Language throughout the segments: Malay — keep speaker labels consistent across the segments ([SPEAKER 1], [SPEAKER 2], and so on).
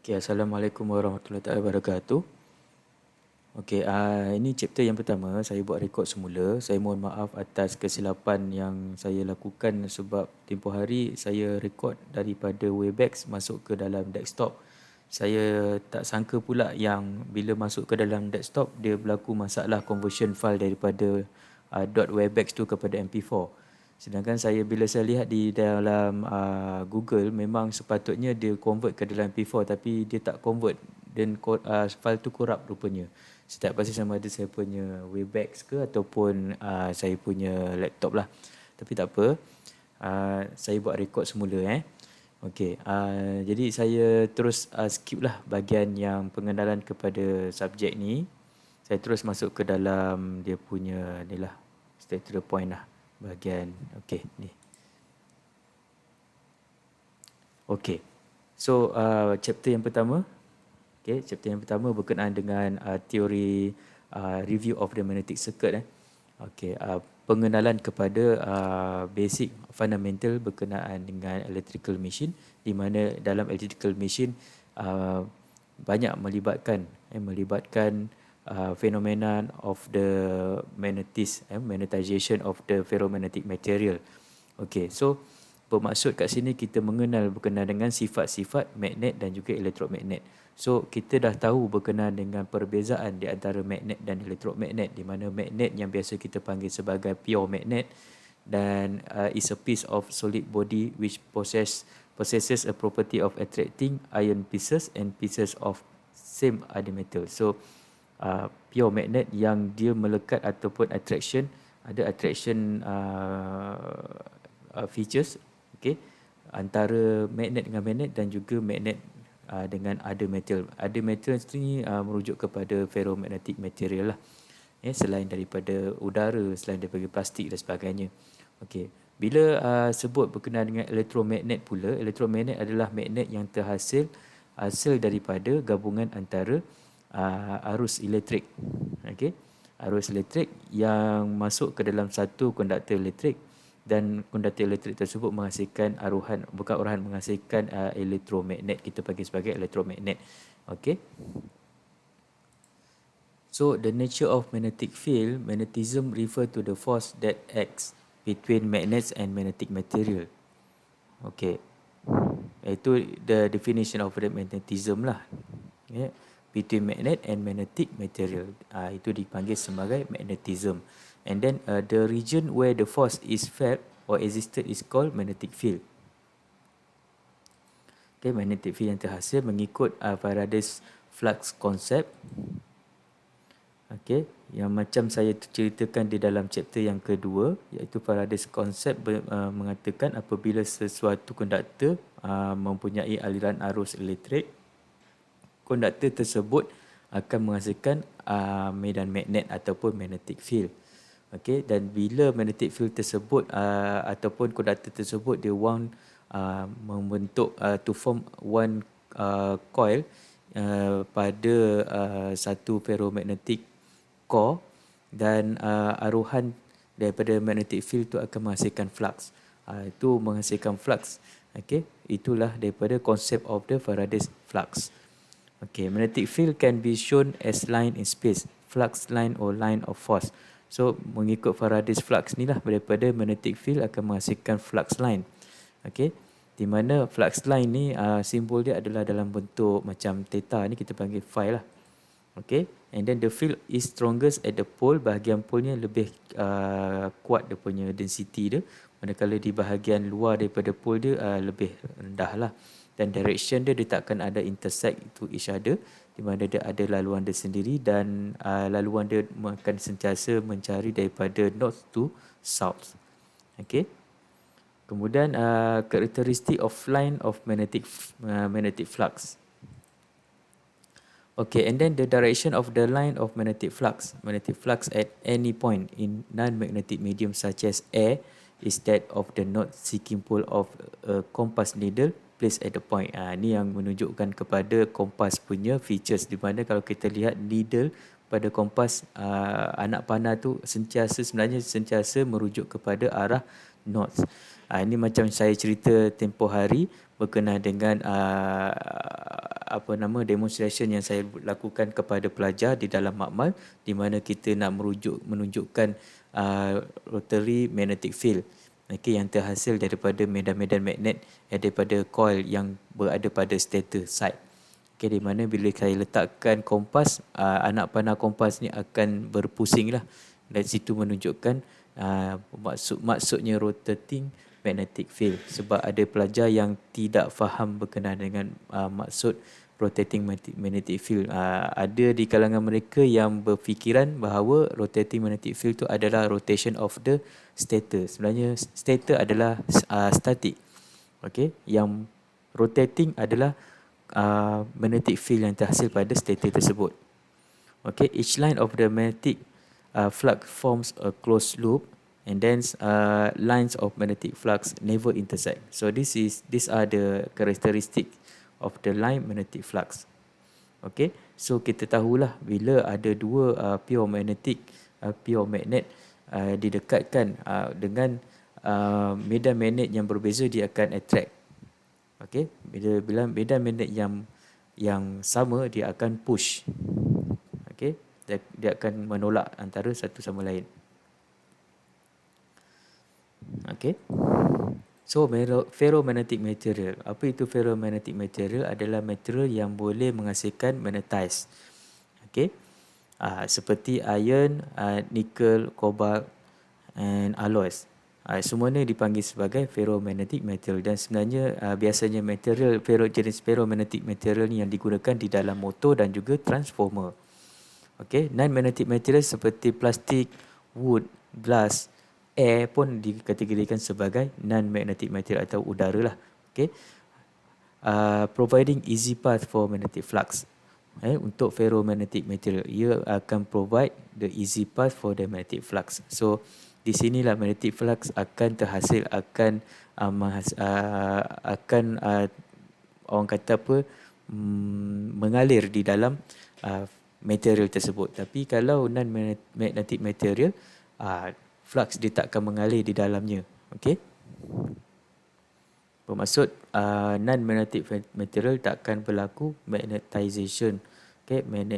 [SPEAKER 1] Okay, Assalamualaikum warahmatullahi wabarakatuh. Okay, ini chapter yang pertama. Saya buat rekod semula. Saya mohon maaf atas kesilapan yang saya lakukan sebab tempoh hari saya rekod daripada Webex masuk ke dalam desktop. Saya tak sangka pula yang bila masuk ke dalam desktop, dia berlaku masalah conversion file daripada .webex tu kepada MP4. Sedangkan bila saya lihat di dalam Google, memang sepatutnya dia convert ke dalam MP4 tapi dia tak convert dan file tu corrupt rupanya. Saya tak pasti sama ada saya punya Webex ke ataupun saya punya laptop lah. Tapi tak apa, saya buat rekod semula Okey, jadi saya terus skip lah bahagian yang pengenalan kepada subjek ni. Saya terus masuk ke dalam dia punya ni lah, straight to the point lah bahagian. Okey, ni. Okey. So, chapter yang pertama. Okey, chapter yang pertama berkenaan dengan teori review of the magnetic circuit Okey, pengenalan kepada basic fundamental berkenaan dengan electrical machine, di mana dalam electrical machine banyak melibatkan fenomena of the magnetization of the ferromagnetic material. Okey, so bermaksud kat sini kita mengenal berkenaan dengan sifat-sifat magnet dan juga elektromagnet. So kita dah tahu berkenaan dengan perbezaan di antara magnet dan elektromagnet, di mana magnet yang biasa kita panggil sebagai pure magnet dan is a piece of solid body which possesses a property of attracting iron pieces and pieces of same other metal. So pure magnet yang dia melekat ataupun ada attraction features, okay, antara magnet dengan magnet dan juga magnet dengan other metal. Other metal ni merujuk kepada ferromagnetic material lah. Selain daripada udara, selain daripada plastik dan sebagainya. Okey. Bila sebut berkenaan dengan elektromagnet pula, elektromagnet adalah magnet yang hasil daripada gabungan antara arus elektrik. Okey. Arus elektrik yang masuk ke dalam satu konduktor elektrik, dan konduktor elektrik tersebut menghasilkan menghasilkan elektromagnet, kita panggil sebagai elektromagnet. Okey. So the nature of magnetic field, magnetism refer to the force that acts between magnets and magnetic material. Okey. Itu the definition of the magnetism lah. Okay. Between magnet and magnetic material. Itu dipanggil sebagai magnetism. And then the region where the force is felt or existed is called magnetic field. Okay, magnetic field yang terhasil mengikut Faraday's flux concept. Okay, yang macam saya ceritakan di dalam chapter yang kedua, iaitu Faraday's concept mengatakan apabila sesuatu konduktor mempunyai aliran arus elektrik, konduktor tersebut akan menghasilkan medan magnet ataupun magnetic field. Okey, dan bila magnetic field tersebut ataupun konduktor tersebut dia membentuk to form one coil pada satu ferromagnetic core, dan aruhan daripada magnetic field tu akan menghasilkan flux. Itu menghasilkan flux. Okey, itulah daripada konsep of the Faraday's flux. Okay, magnetic field can be shown as line in space, flux line or line of force. So, mengikut Faraday's flux ni lah, daripada magnetic field akan menghasilkan flux line. Okay, di mana flux line ni simbol dia adalah dalam bentuk macam theta ni, kita panggil phi lah. Okay, and then the field is strongest at the pole, bahagian pole-nya lebih kuat dia punya density dia, manakala di bahagian luar daripada pole dia lebih rendah lah. Dan direction dia takkan ada intersect to each other, di mana dia ada laluan dia sendiri, dan laluan dia akan sentiasa mencari daripada north to south. Okay. Kemudian karakteristik of line of magnetic flux. Okay, and then the direction of the line of magnetic flux at any point in non-magnetic medium such as air is that of the north seeking pole of a compass needle placed at the point. Ni yang menunjukkan kepada kompas punya features, di mana kalau kita lihat needle pada kompas, anak panah tu sebenarnya sentiasa merujuk kepada arah north. Ini macam saya cerita tempoh hari berkenaan dengan demonstration yang saya lakukan kepada pelajar di dalam makmal, di mana kita nak menunjukkan rotary magnetic field, yang terhasil daripada medan-medan magnet daripada coil yang berada pada stator side. Di mana bila saya letakkan kompas, anak panah kompas ni akan berpusing lah. Dari situ menunjukkan maksudnya rotating magnetic field. Sebab ada pelajar yang tidak faham berkenaan dengan maksud rotating magnetic field. Ada di kalangan mereka yang berfikiran bahawa rotating magnetic field tu adalah rotation of the stator. Sebenarnya stator adalah static. Yang rotating adalah magnetic field yang terhasil pada stator tersebut. Each line of the magnetic flux forms a closed loop, and then lines of magnetic flux never intersect. So these are the characteristic of the line magnetic flux. So kita tahulah bila ada dua pure magnet didekatkan dengan medan magnet yang berbeza, dia akan attract. Bila medan magnet yang sama, dia akan push. Dia akan menolak antara satu sama lain. So ferromagnetic material. Apa itu ferromagnetic material? Adalah material yang boleh menghasilkan magnetize. Seperti iron, nickel, cobalt and alloys. Semuanya dipanggil sebagai ferromagnetic material, dan sebenarnya biasanya jenis ferromagnetic material ni yang digunakan di dalam motor dan juga transformer. Non-magnetic material seperti plastik, wood, glass, air pun dikategorikan sebagai non-magnetic material atau udara lah. Providing easy path for magnetic flux. Untuk ferromagnetic material, ia akan provide the easy path for the magnetic flux. So di sinilah magnetic flux akan terhasil, akan orang kata mengalir di dalam material tersebut. Tapi kalau non-magnetic material, flux dia tak akan mengalir di dalamnya. Bermaksud non-magnetic material tak akan berlaku magnetization,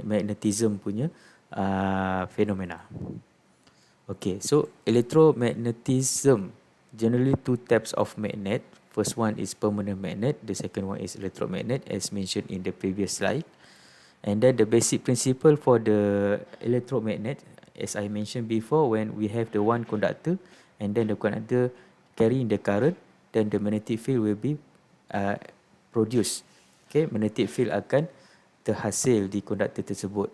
[SPEAKER 1] magnetism punya fenomena. So electromagnetism, generally two types of magnet. First one is permanent magnet, the second one is electromagnet, as mentioned in the previous slide. And then the basic principle for the electromagnet, as I mentioned before, when we have the one conductor and then the conductor carrying the current, then the magnetic field will be produced. Magnetic field akan terhasil di conductor tersebut.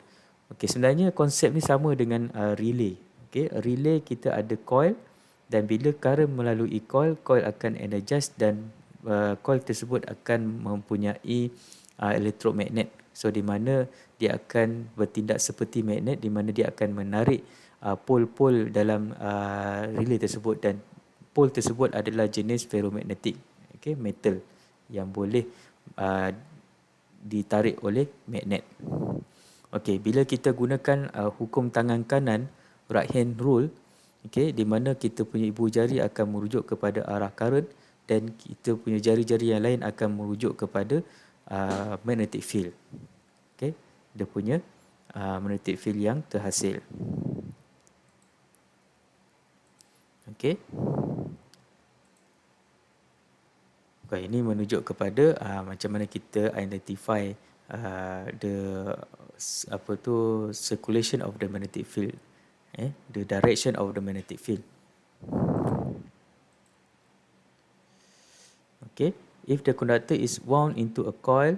[SPEAKER 1] Sebenarnya konsep ni sama dengan relay. Relay kita ada coil, dan bila current melalui coil akan energize, dan coil tersebut akan mempunyai elektromagnet. So di mana dia akan bertindak seperti magnet, di mana dia akan menarik pole-pole dalam relay tersebut, dan pole tersebut adalah jenis ferromagnetic, metal yang boleh ditarik oleh magnet. Bila kita gunakan hukum tangan kanan, right hand rule, di mana kita punya ibu jari akan merujuk kepada arah current, dan kita punya jari-jari yang lain akan merujuk kepada magnetic field. Dia punya magnetic field yang terhasil. Ini menunjuk kepada macam mana kita identify the circulation of the magnetic field, the direction of the magnetic field. If the conductor is wound into a coil,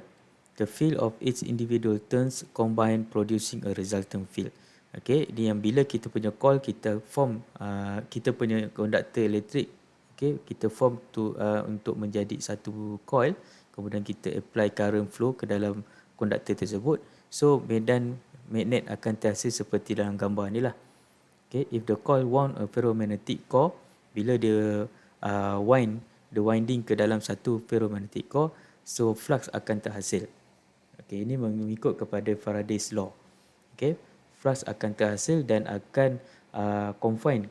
[SPEAKER 1] the field of each individual turns combine producing a resultant field. Ini yang bila kita punya coil, kita form kita punya conductor elektrik, kita form untuk menjadi satu coil, kemudian kita apply current flow ke dalam conductor tersebut. So medan magnet akan terhasil seperti dalam gambar ni lah. If the coil wound a ferromagnetic core, bila dia winding ke dalam satu ferromagnetic core, so flux akan terhasil. Ini mengikut kepada Faraday's law. Flux akan terhasil dan akan confine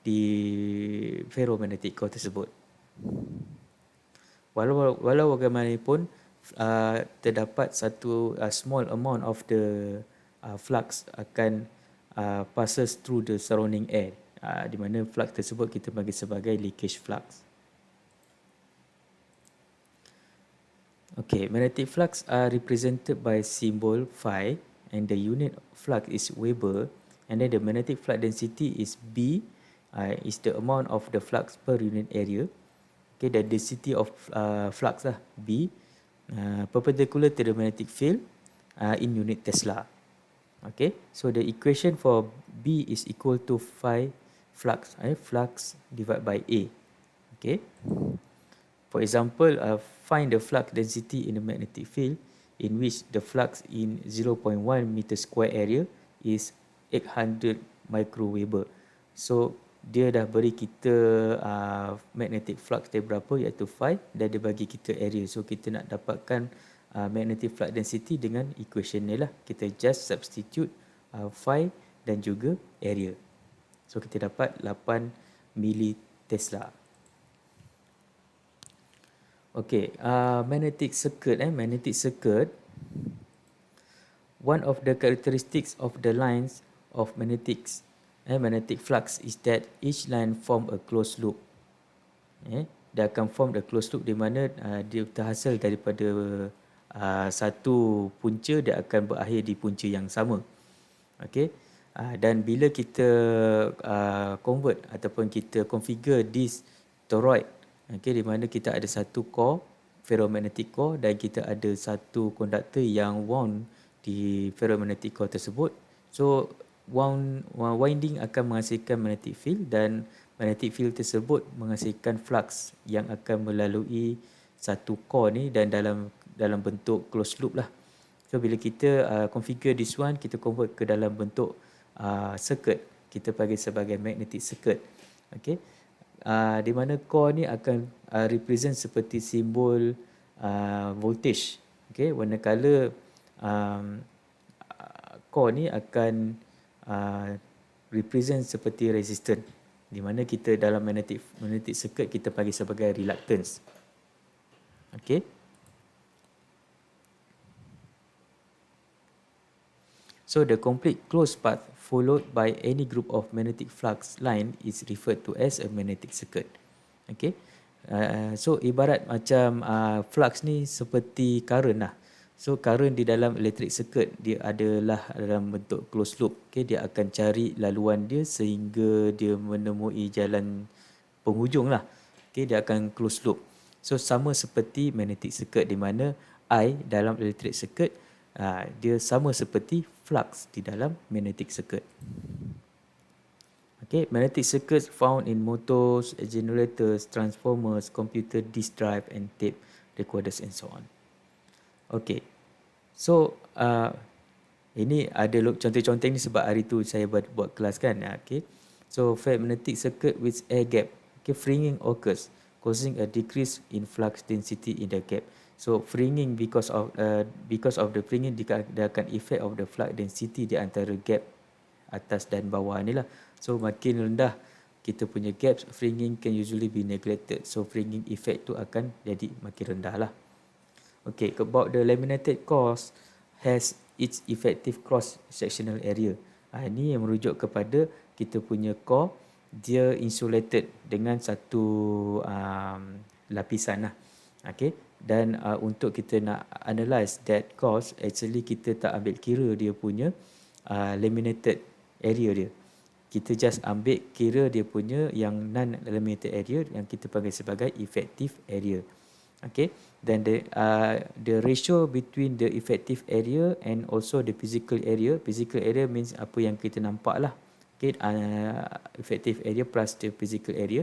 [SPEAKER 1] di ferromagnetic core tersebut. walau bagaimanapun terdapat satu small amount of the flux akan passes through the surrounding air, di mana flux tersebut kita panggil sebagai leakage flux. Okay, magnetic flux are represented by symbol phi, and the unit flux is Weber, and then the magnetic flux density is B, is the amount of the flux per unit area. Okay, the density of flux B, perpendicular to the magnetic field in unit Tesla. Okay, so the equation for B is equal to phi flux, flux divided by A. Okay. For example, find the flux density in the magnetic field in which the flux in 0.1 meter square area is 800 microweber. So, dia dah beri kita magnetic flux dia berapa, iaitu phi, dan dia bagi kita area. So, kita nak dapatkan magnetic flux density dengan equation ni lah. Kita just substitute phi dan juga area. So, kita dapat 8 militesla. Okay, magnetic circuit. Magnetic circuit, one of the characteristics of the lines of magnetic flux is that each line form a closed loop. Dia akan form a closed loop di mana dia terhasil daripada satu punca, dia akan berakhir di punca yang sama. Okay, dan bila kita convert ataupun kita configure this toroid, okay, di mana kita ada satu core, ferromagnetic core, dan kita ada satu konduktor yang wound di ferromagnetic core tersebut. So, winding akan menghasilkan magnetic field, dan magnetic field tersebut menghasilkan flux yang akan melalui satu core ni dan dalam bentuk closed loop lah. So, bila kita configure this one, kita convert ke dalam bentuk circuit, kita panggil sebagai magnetic circuit. Okay. Di mana core ni akan represent seperti simbol voltage. Okay, warna color core ni akan represent seperti resistance, di mana kita dalam magnetic circuit kita panggil sebagai reluctance. Okay. So the complete closed path followed by any group of magnetic flux line is referred to as a magnetic circuit. Okay. So ibarat macam flux ni seperti current lah. So current di dalam electric circuit dia adalah dalam bentuk closed loop. Okay, dia akan cari laluan dia sehingga dia menemui jalan penghujung lah. Okay, dia akan closed loop. So sama seperti magnetic circuit, di mana I dalam electric circuit dia sama seperti flux di dalam magnetic circuit. Okay, magnetic circuits found in motors, generators, transformers, computer disk drive, and tape recorders and so on. Okay, so ini ada contoh-contoh ni sebab hari tu saya buat kelas kan. Okay, so magnetic circuit with air gap, okay, fringing occurs, causing a decrease in flux density in the gap. So fringing, because of the fringing, dia akan effect of the flux density di antara gap atas dan bawah ni lah. So makin rendah kita punya gaps, fringing can usually be neglected. So fringing effect tu akan jadi makin rendah lah. Okay, about the laminated cores has its effective cross sectional area. Ini yang merujuk kepada kita punya core, dia insulated dengan satu lapisan lah. Okay. Dan untuk kita nak analyze that cause, actually kita tak ambil kira dia punya laminated area dia. Kita just ambil kira dia punya yang non-laminated area yang kita panggil sebagai effective area. Okay. Then the ratio between the effective area and also the physical area. Physical area means apa yang kita nampak lah. Okay. Effective area plus the physical area.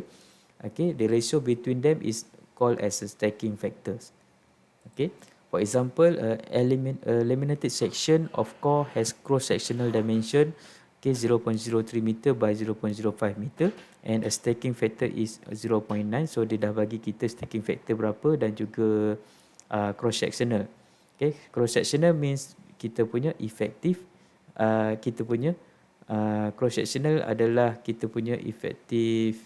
[SPEAKER 1] Okay. The ratio between them is called as a stacking factors. Okay. For example, a laminated section of core has cross-sectional dimension 0.03 meter by 0.05 meter, and a stacking factor is 0.9. So dia dah bagi kita stacking factor berapa dan juga cross-sectional. Okay. Cross-sectional means kita punya effective, kita punya cross-sectional adalah kita punya effective,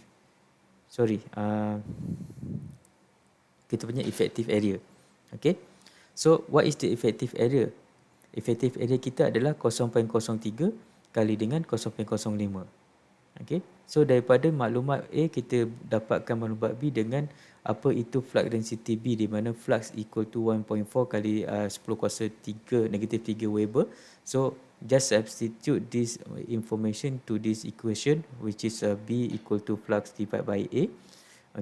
[SPEAKER 1] kita punya effective area. Okay. So what is the effective area? Effective area kita adalah 0.03 kali dengan 0.05. Okay. So daripada maklumat A kita dapatkan maklumat B dengan apa itu flux density B, di mana flux equal to 1.4 kali 10 kuasa 3 negatif 3 Weber. So just substitute this information to this equation, which is B equal to flux divided by A.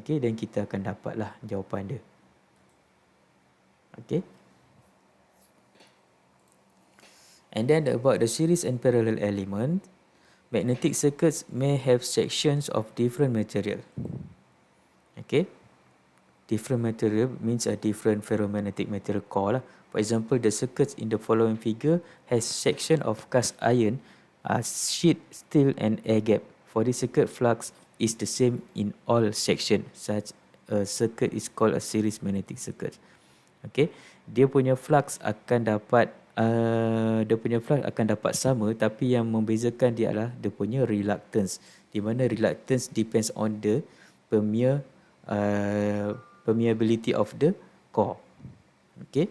[SPEAKER 1] Okay, dan kita akan dapatlah jawapan dia. Okay. And then about the series and parallel element, magnetic circuits may have sections of different material. Okay. Different material means a different ferromagnetic material core lah. For example, the circuits in the following figure has section of cast iron, sheet, steel and air gap. For this circuit, flux is the same in all section. Such a circuit is called a series magnetic circuit. Okay, dia punya flux akan dapat sama, tapi yang membezakan dia adalah dia punya reluctance, di mana reluctance depends on the permeability of the core. Okay,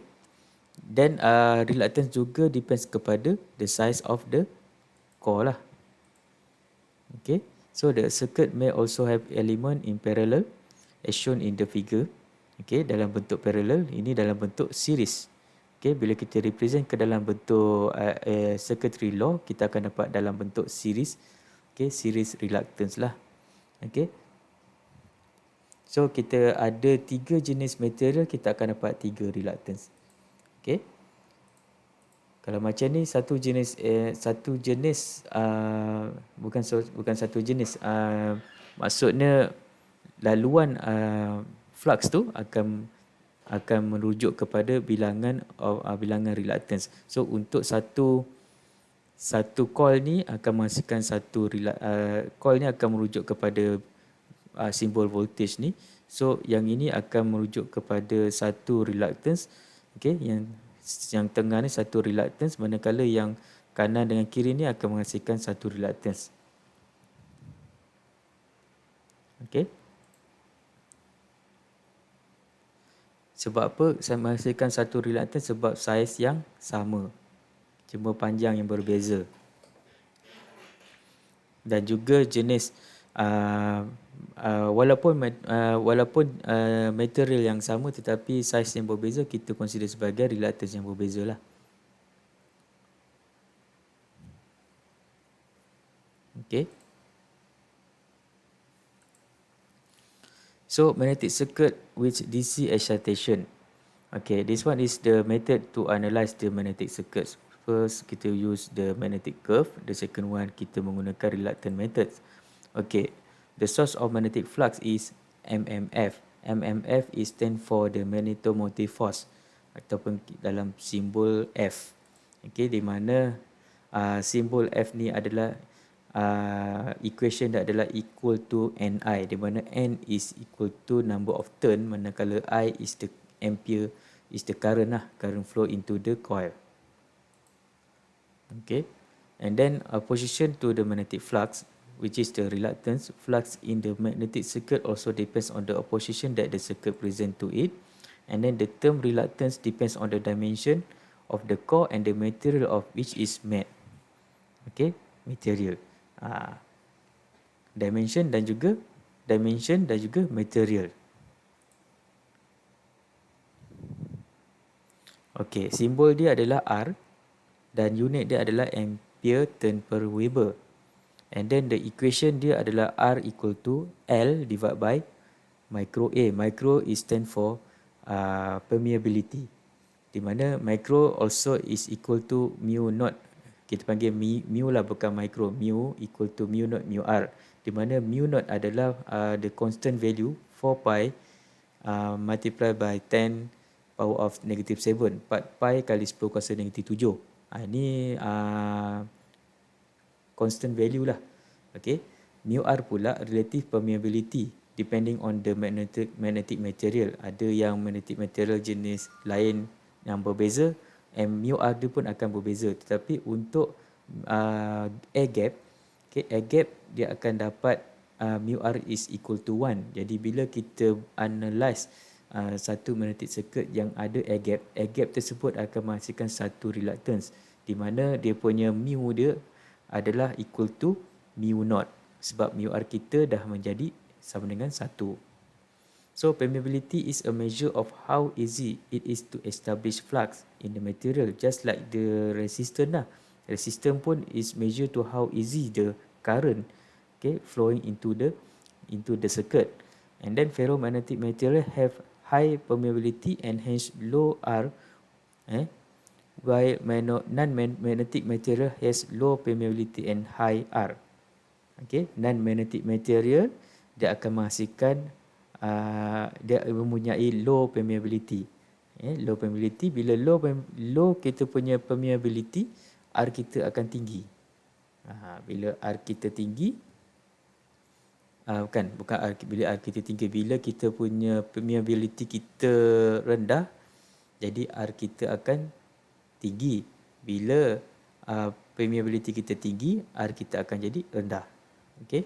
[SPEAKER 1] then reluctance juga depends kepada the size of the core lah. Okay, so the circuit may also have element in parallel as shown in the figure. Okay, dalam bentuk parallel, ini dalam bentuk series. Okay, bila kita represent ke dalam bentuk circuitry law, kita akan dapat dalam bentuk series. Okay, series reluctance lah. Okay, so kita ada 3 jenis material, kita akan dapat 3 reluctance. Okay, kalau macam ni satu jenis maksudnya laluan flux tu akan merujuk kepada bilangan reluctance. So untuk satu coil ni akan menghasilkan coil ni akan merujuk kepada simbol voltage ni. So yang ini akan merujuk kepada satu reluctance. Okay, yang tengah ni satu reluctance, manakala yang kanan dengan kiri ni akan menghasilkan satu reluctance. Okay. Sebab apa saya menghasilkan satu reluctance? Sebab saiz yang sama, cuma panjang yang berbeza. Dan juga jenis walaupun material yang sama tetapi saiz yang berbeza, kita consider sebagai reluctance yang berbeza lah. Okay. So magnetic circuit with DC excitation. Okay, this one is the method to analyze the magnetic circuits. First, kita use the magnetic curve. The second one, kita menggunakan reluctant methods. Okay, the source of magnetic flux is MMF. MMF is stand for the magnetomotive force ataupun dalam simbol F. Okay, di mana simbol F ni adalah equation dia adalah equal to Ni, di mana N is equal to number of turn, manakala I is the ampere, is the current flow into the coil. Okay, and then opposition to the magnetic flux, which is the reluctance. Flux in the magnetic circuit also depends on the opposition that the circuit present to it. And then the term reluctance depends on the dimension of the core and the material of which is made. Okay, material. Dimension dan juga material. Okay, simbol dia adalah R dan unit dia adalah ampere turn per Weber. And then the equation dia adalah R equal to L divided by micro A. Micro is stand for permeability, di mana micro also is equal to mu naught. Kita panggil mu lah, bukan micro. Mu equal to mu naught mu R, di mana mu naught adalah the constant value 4 pi multiply by 10 power of negative 7. 4 pi kali 10 kuasa negatif 7. Ini constant value lah. Okay. Mu R pula relative permeability depending on the magnetic material. Ada yang magnetic material jenis lain yang berbeza, mu R dia pun akan berbeza. Tetapi untuk air gap, okay, air gap dia akan dapat mu R is equal to 1. Jadi bila kita analyse satu magnetic circuit yang ada air gap. Air gap tersebut akan menghasilkan satu reluctance di mana dia punya mu dia adalah equal to mu naught sebab mu r kita dah menjadi sama dengan 1. So permeability is a measure of how easy it is to establish flux in the material, just like the resistance lah. Resistance pun is measure to how easy the current flowing into the circuit. And then ferromagnetic material have high permeability and hence low R, while non-magnetic material has low permeability and high R. Non-magnetic material dia akan menghasilkan dia mempunyai low permeability. Low permeability, bila low kita punya permeability, R kita akan tinggi. Bila R kita tinggi, bila R kita tinggi, bila kita punya permeability kita rendah, jadi R kita akan tinggi. Bila permeability kita tinggi, R kita akan jadi rendah. Okay.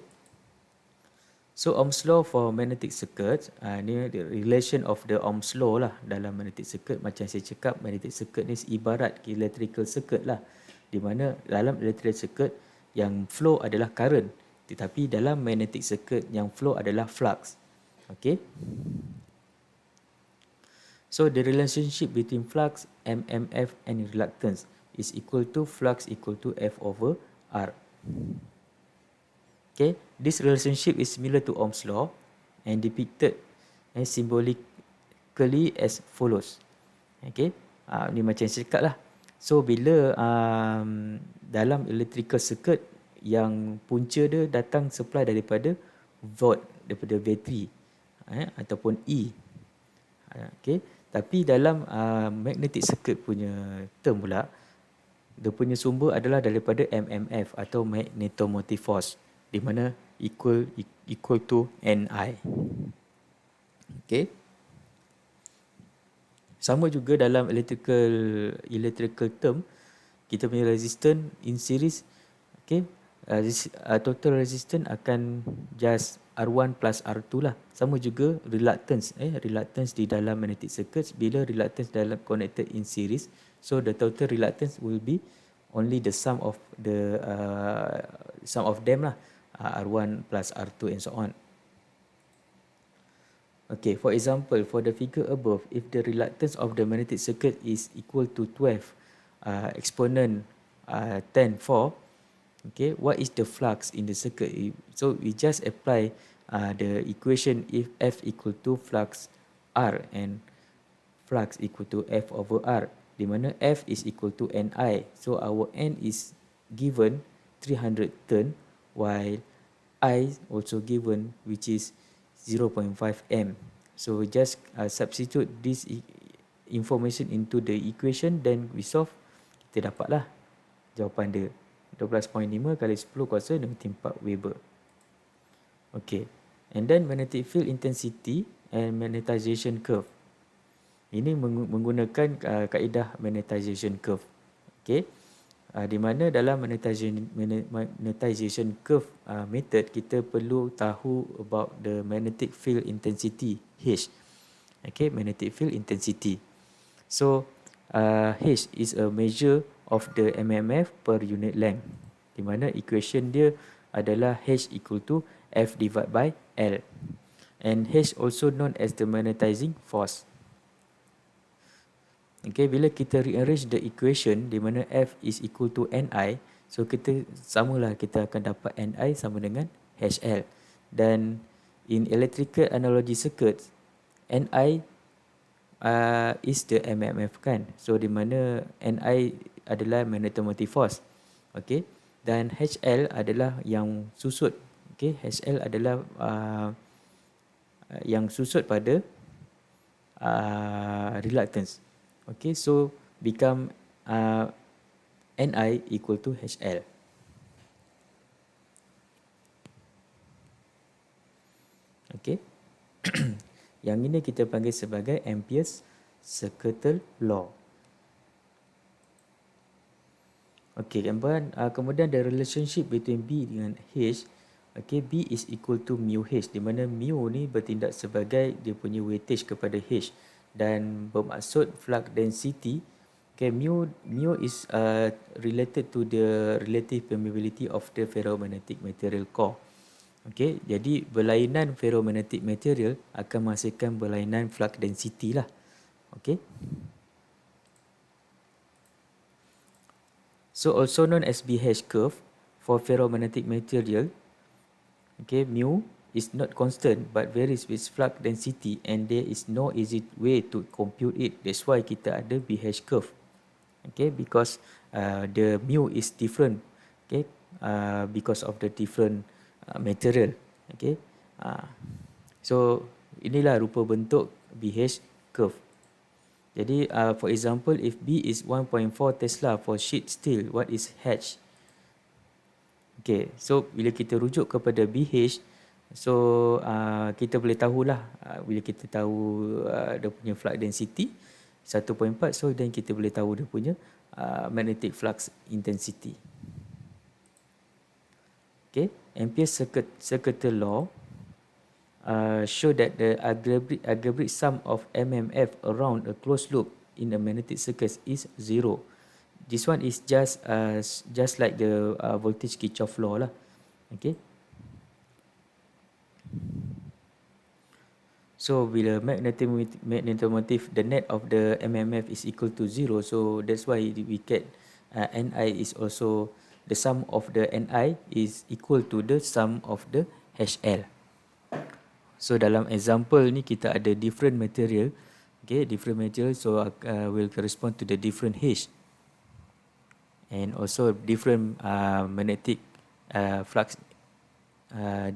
[SPEAKER 1] So Ohm's law for magnetic circuit, ni the relation of the Ohm's law lah dalam magnetic circuit. Macam saya cakap, magnetic circuit ni ibarat electrical circuit lah, di mana dalam electrical circuit yang flow adalah current, tetapi dalam magnetic circuit yang flow adalah flux. Okay. So the relationship between flux, MMF and reluctance is equal to flux equal to F over R. Okay, this relationship is similar to Ohm's law and depicted symbolically as follows. Okay, ni macam saya cakap lah. So bila dalam electrical circuit yang punca dia datang supply daripada volt, daripada bateri ataupun E. Okay, tapi dalam magnetic circuit punya term pula, dia punya sumber adalah daripada MMF atau magnetomotive force, di mana equal to Ni. Okay. Sama juga dalam electrical term, kita punya resistance in series, okay, total resistance akan just R1 plus R2 lah. Sama juga reluctance, reluctance di dalam magnetic circuits, bila reluctance dalam connected in series, so the total reluctance will be only the sum of them lah. R1 plus R2 and so on. Okay, for example, for the figure above, if the reluctance of the magnetic circuit is equal to 12 exponent 10 4, okay, what is the flux in the circuit? So we just apply the equation if F equal to flux R and flux equal to F over R, di mana F is equal to Ni. So our N is given 300 turn, while I also given, which is 0.5 M. So just substitute this information into the equation, then we solve, kita dapatlah jawapan dia 12.5 kali 10 kuasa 64 Weber. Okay, and then magnetic field intensity and magnetization curve. Ini menggunakan kaedah magnetization curve. Okay, di mana dalam magnetization curve method, kita perlu tahu about the magnetic field intensity H. Okay, magnetic field intensity. So H is a measure of the MMF per unit length, di mana equation dia adalah H equal to F divided by L, and H also known as the magnetizing force. Okay, bila kita rearrange the equation di mana F is equal to Ni, so kita samalah, kita akan dapat Ni sama dengan HL. Dan in electrical analogy circuits, Ni is the MMF kan. So di mana Ni adalah magnetomotive force. Okay, dan HL adalah yang susut. Okay, HL adalah yang susut pada reluctance. Okay, so become Ni equal to HL. Okay. Yang ini kita panggil sebagai Ampere's circuital law. Okay, kemudian the relationship between B dengan H Okay, B is equal to mu H, di mana mu ni bertindak sebagai dia punya weightage kepada H dan bermaksud flux density. Okay, mu is related to the relative permeability of the ferromagnetic material core. Okay, jadi berlainan ferromagnetic material akan menghasilkan berlainan flux density lah. Okay. So also known as BH curve for ferromagnetic material. Okay, mu is not constant but varies with flux density and there is no easy way to compute it. That's why kita ada BH curve. Okay, because the mu is different. Okay, because of the different material. Okay, so inilah rupa bentuk BH curve. Jadi for example, if B is 1.4 Tesla for sheet steel, what is H? Okay, so bila kita rujuk kepada BH, so kita boleh tahulah bila kita tahu dia punya flux density 1.4, so then kita boleh tahu dia punya magnetic flux intensity. Okay, Ampere's circuital law show that the algebraic sum of MMF around a closed loop in a magnetic circuit is 0. This one is just like the voltage Kirchhoff law lah. Okay. So bila magnetomotive, the net of the MMF is equal to 0. So that's why we get Ni is also the sum of the Ni is equal to the sum of the HL. So dalam example ni kita ada different material. Okay, different material, so will correspond to the different H. And also different magnetic flux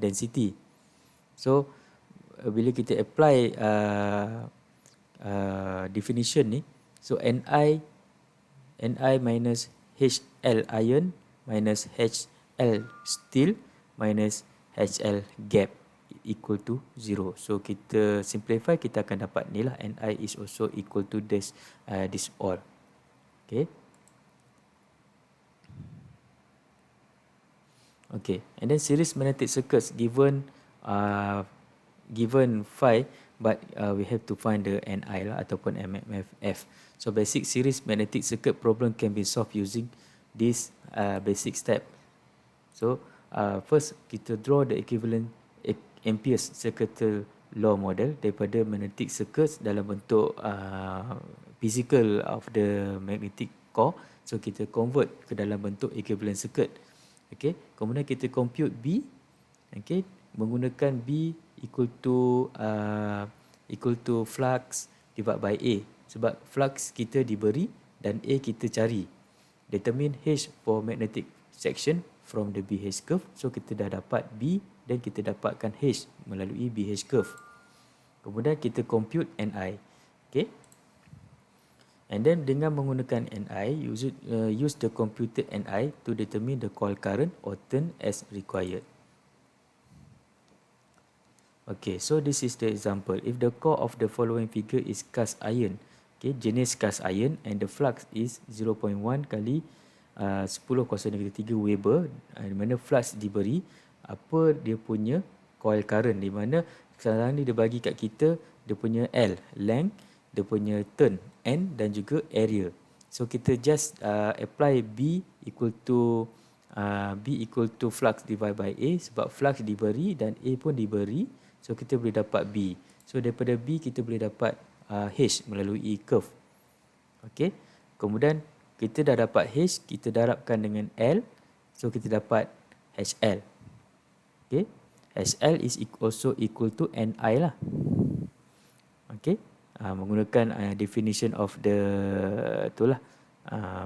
[SPEAKER 1] density. So bila kita apply definition ni, so Ni minus HL iron minus HL steel minus HL gap equal to 0. So kita simplify, kita akan dapat ni lah, Ni is also equal to this all. Okay. Okay, and then series magnetic circuits given phi, but we have to find the Ni lah ataupun MMF. So basic series magnetic circuit problem can be solved using this basic step. So first kita draw the equivalent Ampere's circuital law model daripada magnetic circuits dalam bentuk physical of the magnetic core. So kita convert ke dalam bentuk equivalent circuit. Okay, kemudian kita compute B, okay, menggunakan B equal to flux divided by A. Sebab flux kita diberi dan A kita cari. Determine H for magnetic section from the BH curve. So kita dah dapat B dan kita dapatkan H melalui BH curve. Kemudian kita compute Ni. Okay. And then dengan menggunakan Ni, use the computed Ni to determine the coil current or turn as required. Okay, so this is the example. If the core of the following figure is cast iron, okay, jenis cast iron, and the flux is 0.1 kali 10⁻³ Weber, di mana flux diberi, apa dia punya coil current, di mana sekarang ni dia bagi kat kita dia punya L, length, dia punya turn, N dan juga area. So kita just apply B equal to flux divided by A, sebab flux diberi dan A pun diberi. So kita boleh dapat B. So daripada B kita boleh dapat H melalui curve. Okay. Kemudian kita dah dapat H, kita darabkan dengan L. So kita dapat HL. Okay. HL is also equal to Ni lah. Okay. Menggunakan definition of the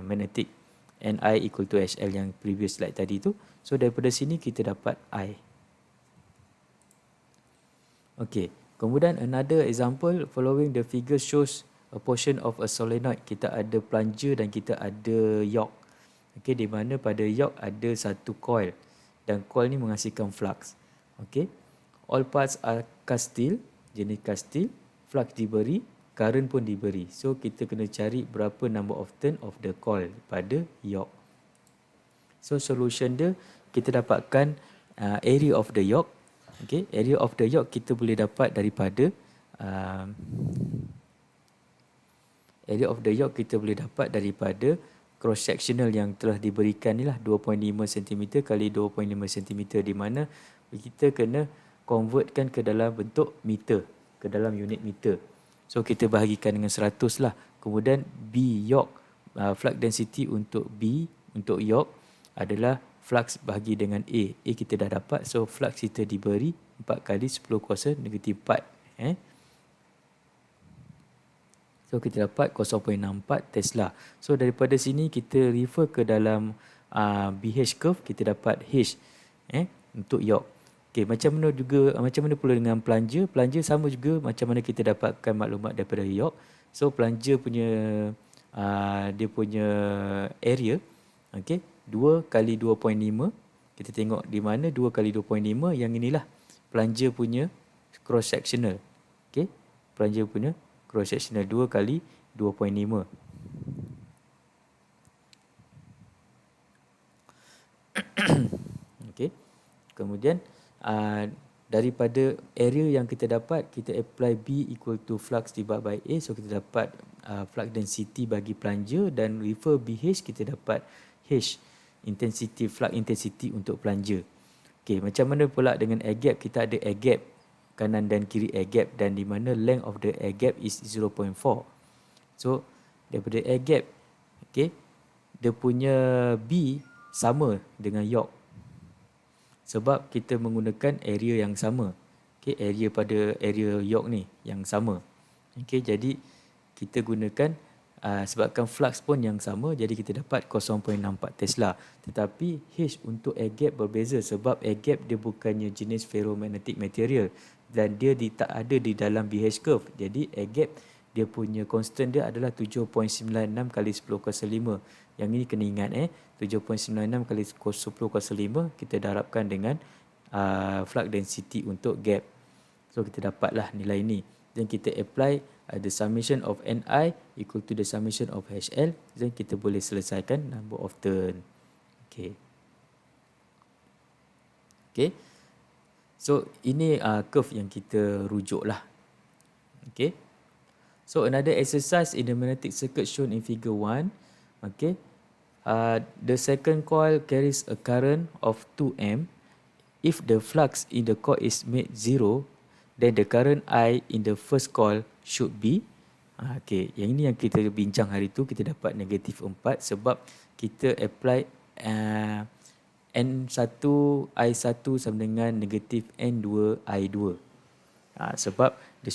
[SPEAKER 1] magnetic Ni equal to HL yang previous slide tadi tu. So daripada sini kita dapat I. Okay, kemudian another example, following the figure shows a portion of a solenoid. Kita ada plunger dan kita ada yoke. Okay, di mana pada yoke ada satu coil dan coil ni menghasilkan flux. Okay, all parts are cast steel, jenis cast steel, flux diberi, current pun diberi. So kita kena cari berapa number of turn of the coil pada yoke. So solution dia, kita dapatkan area of the yolk. Okay, area of the yolk kita boleh dapat daripada cross sectional yang telah diberikan ni lah, 2.5 cm kali 2.5 cm, di mana kita kena convertkan ke dalam bentuk meter, ke dalam unit meter. So kita bahagikan dengan 100 lah. Kemudian B yolk, flux density untuk B, untuk yolk adalah flux bahagi dengan A. A kita dah dapat, so flux kita diberi 4 kali 10 kuasa negatif 4. So kita dapat 0.64 Tesla. So daripada sini kita refer ke dalam BH curve, kita dapat H untuk yolk. Okay, macam mana pula dengan plunger? Plunger sama juga macam mana kita dapatkan maklumat daripada yolk. So plunger punya dia punya area, okay, 2 kali 2.5. Kita tengok di mana 2 kali 2.5, yang inilah plunger punya cross sectional. Okay, plunger punya cross sectional 2 kali 2.5. Okay. Kemudian daripada area yang kita dapat, kita apply B equal to flux divided by A. So kita dapat flux density bagi plunger, dan refer BH kita dapat H, intensity, flux intensity untuk plunger. Okay, macam mana pula dengan air gap? Kita ada air gap kanan dan kiri air gap, dan di mana length of the air gap is 0.4. So daripada air gap, okay, dia punya B sama dengan yolk, sebab kita menggunakan area yang sama. Okay, area pada area yolk ni yang sama. Okay, jadi kita gunakan sebabkan flux pun yang sama, jadi kita dapat 0.64 Tesla. Tetapi H untuk air gap berbeza, sebab air gap dia bukannya jenis ferromagnetic material, dan dia tak ada di dalam BH curve. Jadi air gap dia punya constant dia adalah 7.96 kali 10 kuasa 5. Yang ini kena ingat 7.96 kali 10 kuasa 5 kita darabkan dengan flux density untuk gap. So kita dapatlah nilai ini, dan kita apply the summation of Ni equal to the summation of HL, dan kita boleh selesaikan number of turn. Okay. Okay. So ini curve yang kita rujuk lah. Okay. So another exercise in the magnetic circuit shown in figure 1. Okay. The second coil carries a current of 2 A. If the flux in the coil is made 0, then the current I in the first coil should be. Okay, yang ini yang kita bincang hari tu, kita dapat negatif 4 sebab kita apply N1 I1 sama dengan negatif N2 I2. Sebab the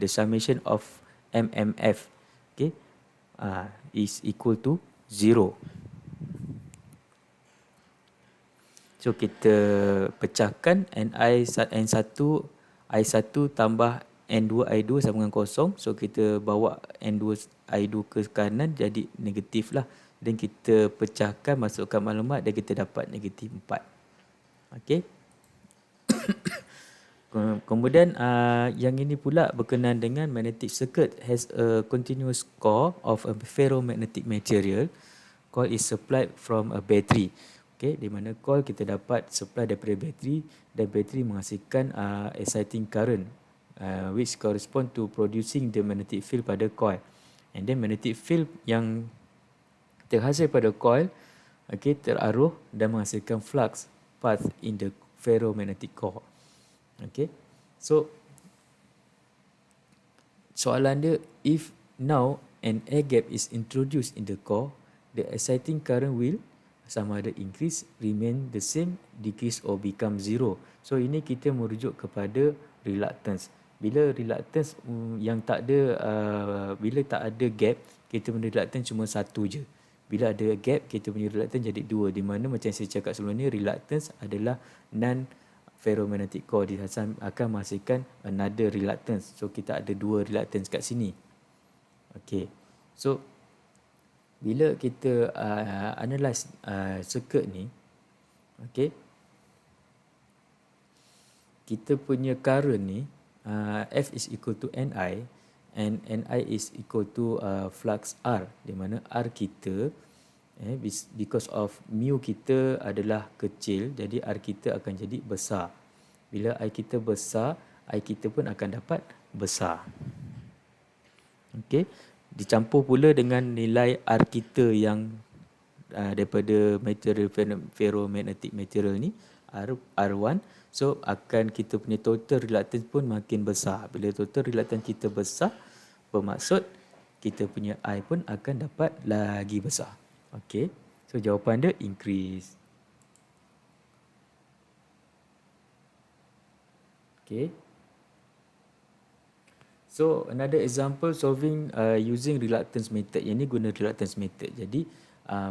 [SPEAKER 1] summation of MMF, okay, is equal to 0. So kita pecahkan N1 I1 tambah N2 I2 sama dengan kosong. So kita bawa N2 I2 ke kanan, jadi negatif lah. Dan kita pecahkan, masukkan maklumat, dan kita dapat negatif 4. Okay. Kemudian yang ini pula berkenaan dengan magnetic circuit has a continuous core of a ferromagnetic material. Coil is supplied from a battery. Okay, di mana coil kita dapat supply daripada bateri, dan bateri menghasilkan exciting current which correspond to producing the magnetic field pada coil. And then magnetic field yang terhasil pada coil, okay, teraruh dan menghasilkan flux path in the ferromagnetic core. Okay, so soalan dia, if now an air gap is introduced in the core, the exciting current will sama ada increase, remain the same, decrease or become 0. So ini kita merujuk kepada reluctance. Bila reluctance yang tak ada, bila tak ada gap, kita punya reluctance cuma satu je. Bila ada gap, kita punya reluctance jadi 2. Di mana macam saya cakap sebelum ni, reluctance adalah non ferromagnetic core, dia akan menghasilkan another reluctance. So kita ada 2 reluctance kat sini. Okay, so bila kita analyse circuit ni, okay, kita punya current ni F is equal to Ni, and Ni is equal to flux R, di mana R kita Because of mu kita adalah kecil, jadi R kita akan jadi besar. Bila I kita besar, I kita pun akan dapat besar. Okey, dicampur pula dengan nilai R kita yang daripada material ferromagnetic material ni, R1. So akan kita punya total reluctance pun makin besar. Bila total reluctance kita besar, bermaksud kita punya I pun akan dapat lagi besar. Okey, so jawapan dia increase. Okay. So another example solving using reluctance method. Yang ni guna reluctance method. Jadi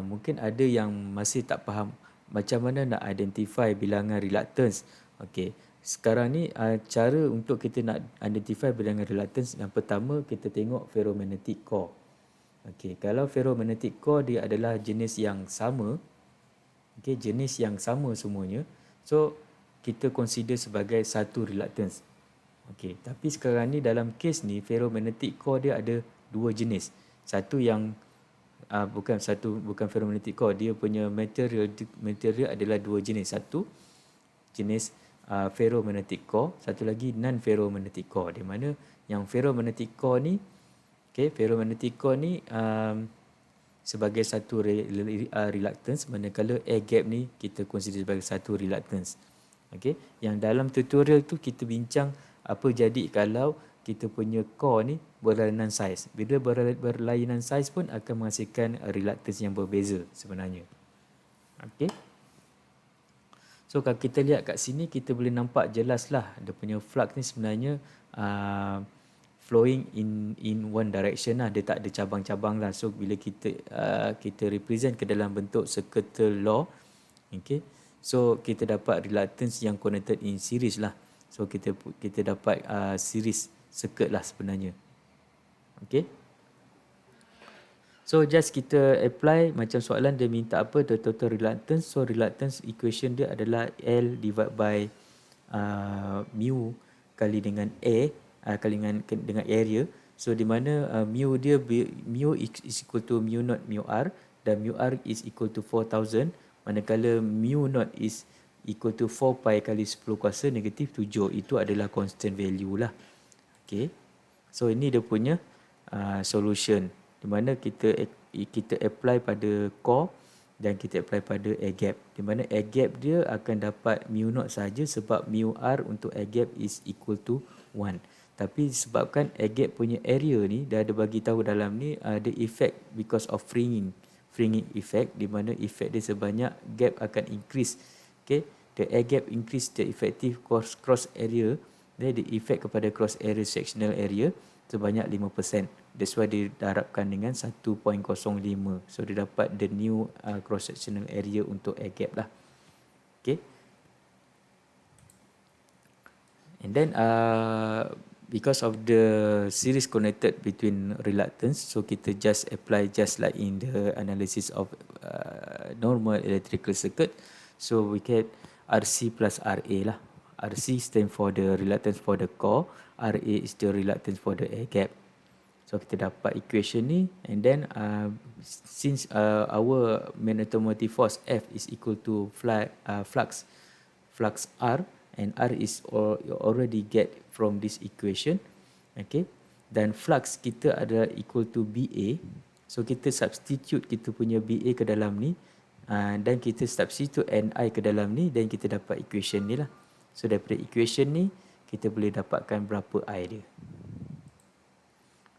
[SPEAKER 1] mungkin ada yang masih tak faham macam mana nak identify bilangan reluctance. Okay. Sekarang ni cara untuk kita nak identify bilangan reluctance, yang pertama kita tengok ferromagnetic core. Okay. Kalau ferromagnetic core dia adalah jenis yang sama. Okay. Jenis yang sama semuanya. So kita consider sebagai satu reluctance. Okey, tapi sekarang ni dalam kes ni ferromagnetic core dia ada dua jenis. Satu yang bukan ferromagnetic core, dia punya material adalah dua jenis. Satu jenis ferromagnetic core, satu lagi non ferromagnetic core. Di mana yang ferromagnetic core ni, ferromagnetic core ni sebagai satu reluctance, manakala air gap ni kita consider sebagai satu reluctance. Okey, yang dalam tutorial tu kita bincang apa jadi kalau kita punya core ni berlainan saiz. Bila berlainan saiz pun akan menghasilkan reluctance yang berbeza sebenarnya. Okey. So kalau kita lihat kat sini, kita boleh nampak jelaslah dia punya flux ni sebenarnya flowing in one direction lah. Dia tak ada cabang-cabang lah. So bila kita represent ke dalam bentuk circuital law, okey. So kita dapat reluctance yang connected in series lah. So kita dapat series circuit lah sebenarnya. Okay. So just kita apply macam soalan dia minta apa, the total reluctance. So reluctance equation dia adalah L divided by mu kali dengan A kali dengan area. So di mana mu is equal to mu naught mu R, dan mu R is equal to 4000, manakala mu naught is equal to 4 pi kali 10 kuasa negatif 7. Itu adalah constant value lah. Okay. So ini dia punya solution. Di mana kita apply pada core dan kita apply pada air gap. Di mana air gap dia akan dapat mu naught saja sebab mu R untuk air gap is equal to 1. Tapi sebabkan air gap punya area ni dah ada bagi tahu dalam ni ada effect because of fringing effect, di mana effect dia sebanyak gap akan increase. Okay, the air gap increase the effective cross area, then the effect kepada cross area sectional area sebanyak 5%. That's why dia darabkan dengan 1.05. So dia dapat the new cross sectional area untuk air gap lah. Okay. And then because of the series connected between reluctance, so kita just apply just like in the analysis of normal electrical circuit. So we get RC plus RA lah. RC stand for the reluctance for the core, RA is the reluctance for the air gap. So kita dapat equation ni, and then since our magnetomotive force F is equal to flux R, and R is already get from this equation. Okay, dan flux kita adalah equal to BA. So kita substitute kita punya BA ke dalam ni, dan kita substitute NI ke dalam ni, dan kita dapat equation ni lah. So daripada equation ni kita boleh dapatkan berapa I dia.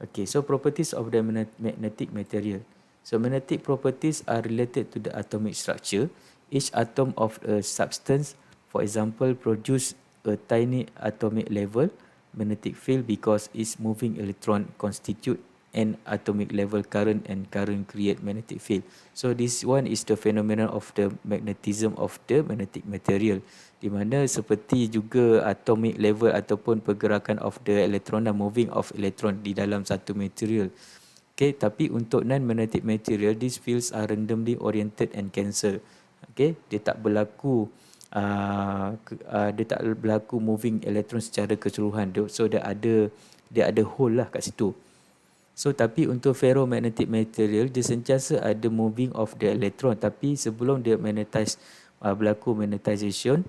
[SPEAKER 1] Okay, so properties of the magnetic material. So magnetic properties are related to the atomic structure. Each atom of a substance, for example, produce a tiny atomic level magnetic field because its moving electron constitute an atomic level current, and current create magnetic field. So this one is the phenomenon of the magnetism of the magnetic material, di mana seperti juga atomic level ataupun pergerakan of the electron dan moving of electron di dalam satu material. Okay, tapi untuk non-magnetic material, these fields are randomly oriented and cancel. Okay, dia tak berlaku moving electron secara keseluruhan. So dia ada hole lah kat situ. So tapi untuk ferromagnetic material dia sentiasa ada moving of the electron, tapi sebelum dia magnetize berlaku magnetization,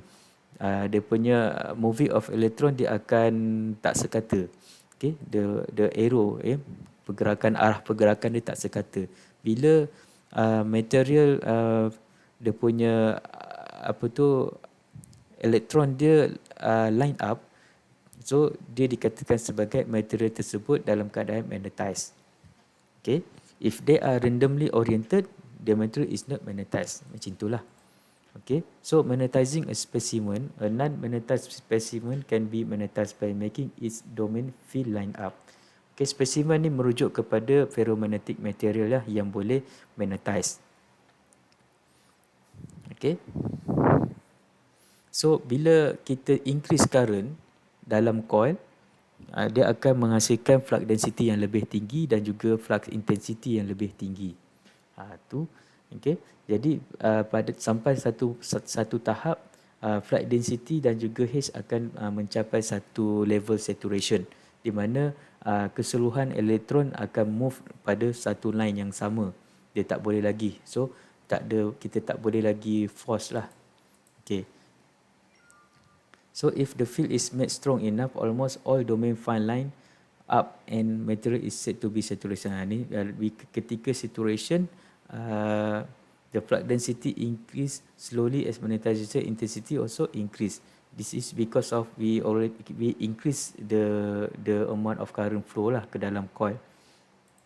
[SPEAKER 1] dia punya moving of electron dia akan tak sekata. Okay, the arrow arah pergerakan dia tak sekata. Bila material dia punya elektron dia line up, so dia dikatakan sebagai material tersebut dalam keadaan magnetized. Okay, if they are randomly oriented, the material is not magnetized. Macam itulah. Okay, so magnetizing a specimen, a non-magnetized specimen can be magnetized by making its domain field line up. Okay, specimen ni merujuk kepada ferromagnetic material lah yang boleh magnetize. Okay, so bila kita increase current dalam coil, dia akan menghasilkan flux density yang lebih tinggi dan juga flux intensity yang lebih tinggi. Tu, okay. Jadi sampai satu tahap, flux density dan juga H akan mencapai satu level saturation, di mana keseluruhan elektron akan move pada satu line yang sama. Dia tak boleh lagi. So kita tak boleh lagi force lah. Okay. So if the field is made strong enough, almost all domain find line up and material is said to be saturation. Ni ketika saturation, the flux density increase slowly as magnetization intensity also increase. This is because of we increase the amount of current flow lah ke dalam coil.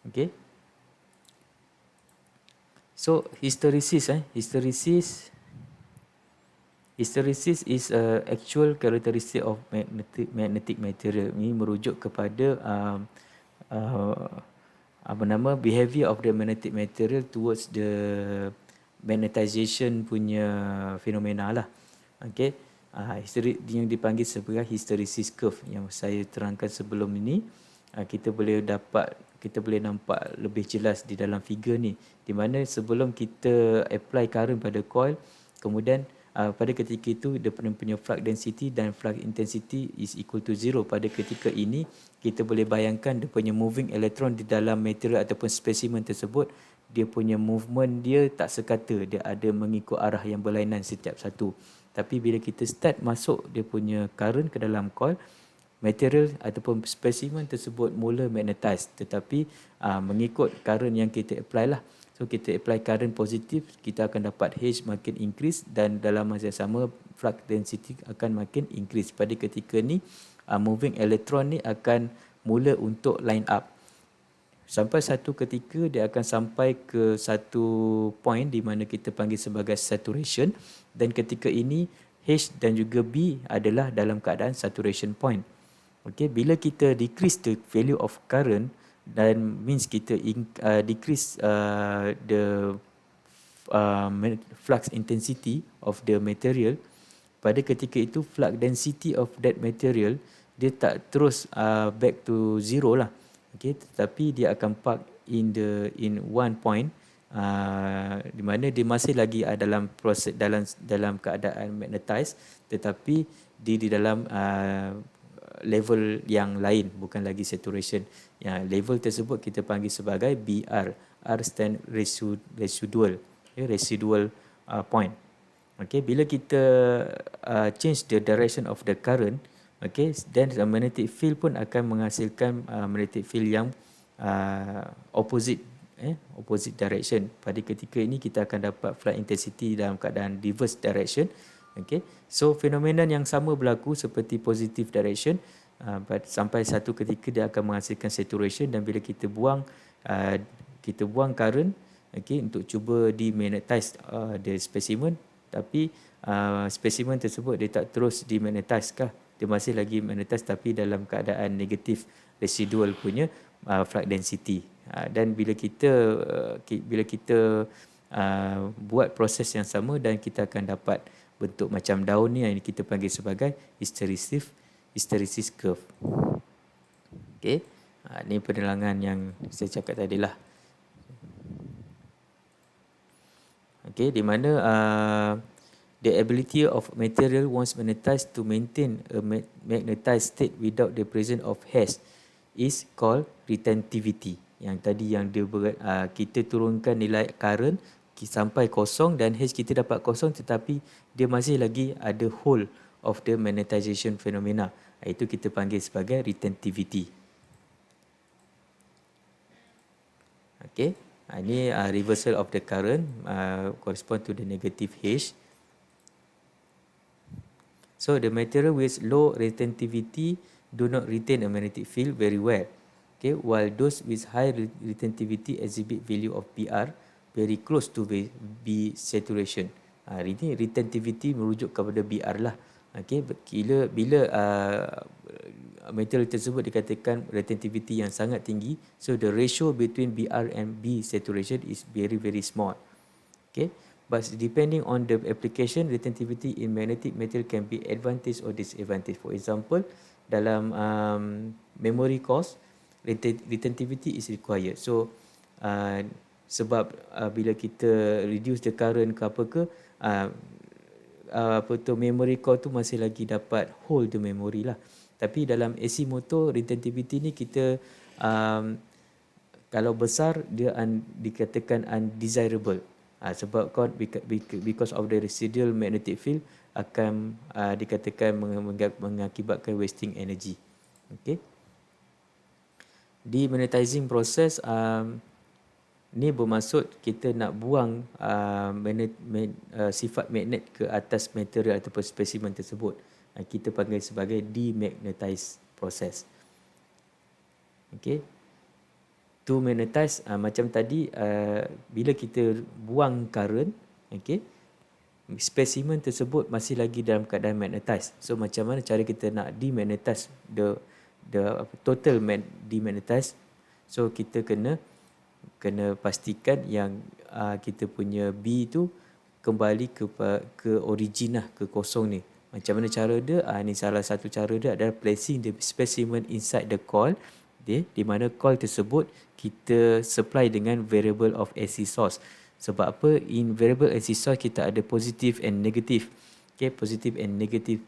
[SPEAKER 1] Okay. So hysteresis is a actual characteristic of magnetic material. Ini merujuk kepada behavior of the magnetic material towards the magnetization punya fenomena lah. Okay, yang dipanggil sebagai hysteresis curve yang saya terangkan sebelum ini. Kita boleh nampak lebih jelas di dalam figure ni, di mana sebelum kita apply current pada coil, kemudian pada ketika itu dia punya flux density dan flux intensity is equal to 0. Pada ketika ini kita boleh bayangkan dia punya moving electron di dalam material ataupun spesimen tersebut, dia punya movement dia tak sekata, dia ada mengikut arah yang berlainan setiap satu. Tapi bila kita start masuk dia punya current ke dalam coil, material ataupun spesimen tersebut mula magnetize, tetapi mengikut current yang kita apply lah. So kita apply current positif, kita akan dapat H makin increase dan dalam masa yang sama flux density akan makin increase. Pada ketika ni moving electron ni akan mula untuk line up. Sampai satu ketika dia akan sampai ke satu point di mana kita panggil sebagai saturation, dan ketika ini H dan juga B adalah dalam keadaan saturation point. Okay, bila kita decrease the value of current, dan means kita decrease the flux intensity of the material, pada ketika itu flux density of that material dia tak terus back to zero lah. Okay, tetapi dia akan park in one point, di mana dia masih lagi dalam proses dalam keadaan magnetized, tetapi di dalam level yang lain, bukan lagi saturation. Level tersebut kita panggil sebagai BR. R stand residual, residual point. Okay, bila kita change the direction of the current, okay, then the magnetic field pun akan menghasilkan magnetic field yang opposite direction. Pada ketika ini kita akan dapat flux intensity dalam keadaan reverse direction. Okay, so fenomena yang sama berlaku seperti positive direction, sampai satu ketika dia akan menghasilkan saturation, dan bila kita buang current, okay, untuk cuba demagnetize the specimen, tapi specimen tersebut dia tak terus demagnetize kah, dia masih lagi magnetize tapi dalam keadaan negatif residual punya flux density. Dan bila kita buat proses yang sama, dan kita akan dapat bentuk macam daun ni yang kita panggil sebagai hysteresis curve. Okay, ni penerangan yang saya cakap tadi lah. Okay, di mana the ability of material once magnetized to maintain a magnetized state without the presence of H is called retentivity. Yang tadi yang dia kita turunkan nilai current sampai kosong dan H kita dapat kosong, tetapi dia masih lagi ada whole of the magnetization phenomena. Itu kita panggil sebagai retentivity. Okay. Ini reversal of the current correspond to the negative H. So the material with low retentivity do not retain a magnetic field very well. Okay, while those with high retentivity exhibit value of PR very close to B saturation. Ini retentivity merujuk kepada BR lah. Okay, bila material tersebut dikatakan retentivity yang sangat tinggi, so the ratio between BR and B saturation is very small. Okay, but depending on the application, retentivity in magnetic material can be advantage or disadvantage. For example, dalam memory course, retentivity is required. So sebab bila kita reduce the current ke apa ke, memory core tu masih lagi dapat hold the memory lah. Tapi dalam AC motor, retentivity ni kita kalau besar dia dikatakan undesirable. Sebab because of the residual magnetic field akan dikatakan mengakibatkan wasting energy. Okay. Demagnetizing process ni bermaksud kita nak buang sifat magnet ke atas material ataupun spesimen tersebut. Kita panggil sebagai demagnetize process. Okay. To magnetize, macam tadi, bila kita buang current, okay, spesimen tersebut masih lagi dalam keadaan magnetize. So macam mana cara kita nak demagnetize the total demagnetize? So kita kena pastikan yang kita punya B tu kembali ke origin lah, ke kosong ni. Macam mana cara dia? Ni salah satu cara dia adalah placing the specimen inside the coil, di mana coil tersebut kita supply dengan variable of AC source. Sebab apa? In variable AC source kita ada positive and negative. Okay, positive and negative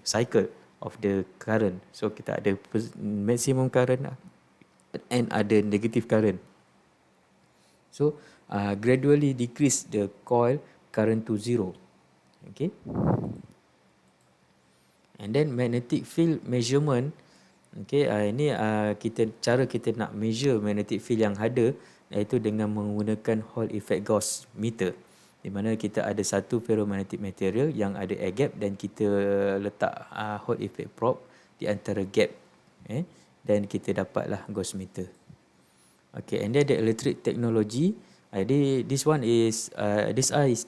[SPEAKER 1] cycle of the current. So kita ada maximum current and ada negative current. So gradually decrease the coil current to zero. Okay. And then magnetic field measurement. Okay, ini cara kita nak measure magnetic field yang ada, iaitu dengan menggunakan Hall effect Gauss meter, di mana kita ada satu ferromagnetic material yang ada air gap dan kita letak Hall effect probe di antara gap, dan kita dapatlah Gauss meter. Okay, and then the electric technology. This is